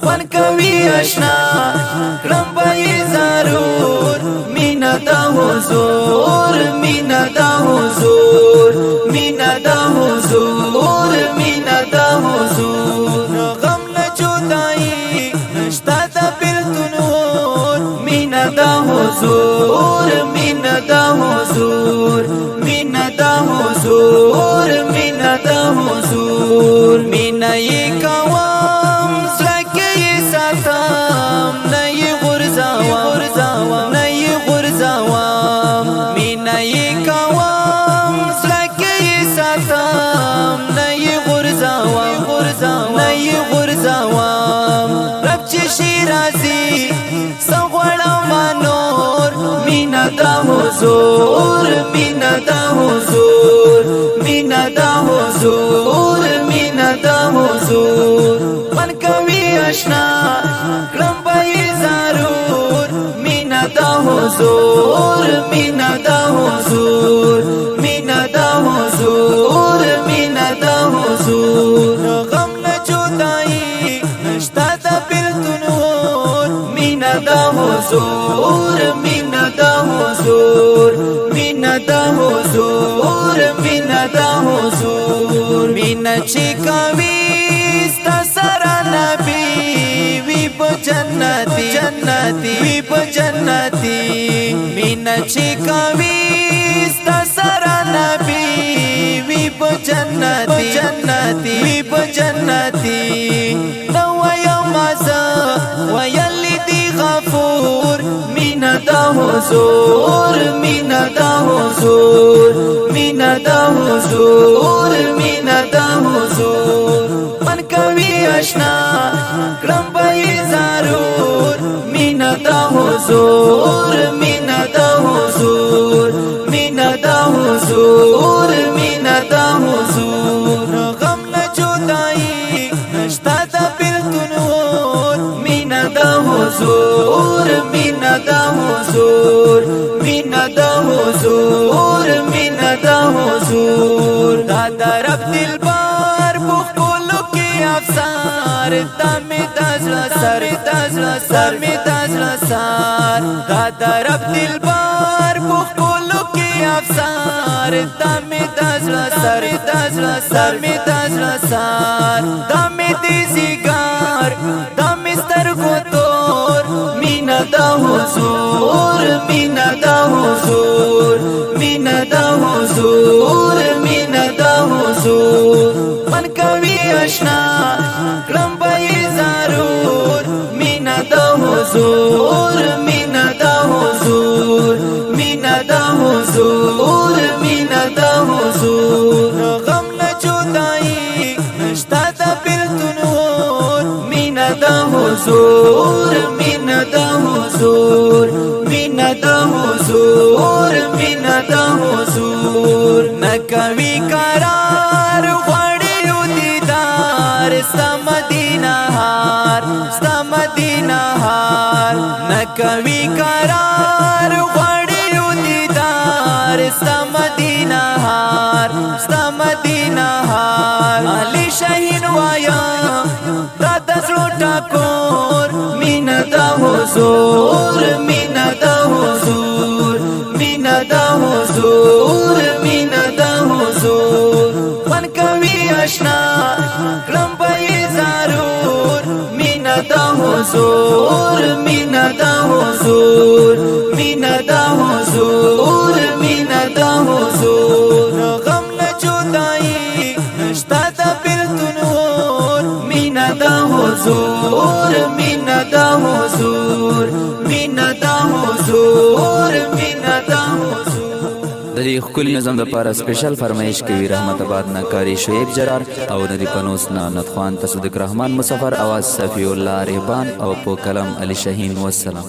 من کوي اشنا کړم به ضرور مینا د حضور مینا د حضور مینا د حضور مینا د حضور غم نه جدائی نشتا د بیلتون اور مینا د حضور مینا د حضور مینا د حضور مینا د حضور مینا یې کوم زړه یې ساتم نه یې غورځوم نه یې غورځوم مینا یې کوم زړه یې ساتم نه یې غورځوم نه یې غورځوم رب چې شي راځي څه غواړم نور مینا د حضور مینا د حضور مینا د حضور مینا د حضور من کوي اشنا کړم به ضرور مینا د حضور مینا د حضور مینا د حضور مینا د حضور غم نه جدائی نشتا د بیلتون اور مینا د حضور مینا د حضور مینا د حضور مینا د حضور مینا چې کوي ستا سره نبی وی په جنتی جنتی وی په جنتی مینا چې کوي ستا سره نبی وی په جنتی جنتی وی په جنتی نو یم مزه ویلی دی غفور مینا د حضور مینا د حضور مینا د حضور مینا د حضور من کوي اشنا کړم به ضرور مینا د حضور مینا د حضور مینا د حضور مینا د حضور غم نه جدائی نشتا د بیلتون اور مینا د حضور مینا د حضور مینا د حضور مینا د حضور دا درب دلبار بخولو کی افسار دمی دزل سر دزل سر دا درب دلبار بخولو کی افسار دمی دزل سر دمی دیزیگار دمی سترگو تور مینا د حضور مینا د حضور مینا د حضور مینا د حضور من کوي اشنا کړم به ضرور مینا د حضور مینا د حضور مینا د حضور مینا د حضور غم نه جدائی نشتا د بیلتون اور مینا د حضور مینا د حضور مینا د حضور مینا د حضور نکوي قرار غواړي دیدار ستا مدینه هار نکوي قرار غواړي دیدار ستا مدینه هار علی شاهین وایا دا د زړه ټکور مینا د حضور مینا د حضور مینا د حضور مینا د حضور من کوي اشنا کړم به ضرور مینا د حضور مینا د حضور مینا د حضور مینا د حضور غم نه جدائی نشتا د بیلتون اور مینا د حضور مینا د حضور مینا د حضور مینا د حضور د دې ښکلي نظم دپاره سپیشل فرمایش کوي رحمت آباد نه کاري شعیب جرار او د دې پنوس نه ندخوان تصدیق رحمان مسافر اواز صفی الله رهبان او په کلم علی شاهین والسلام.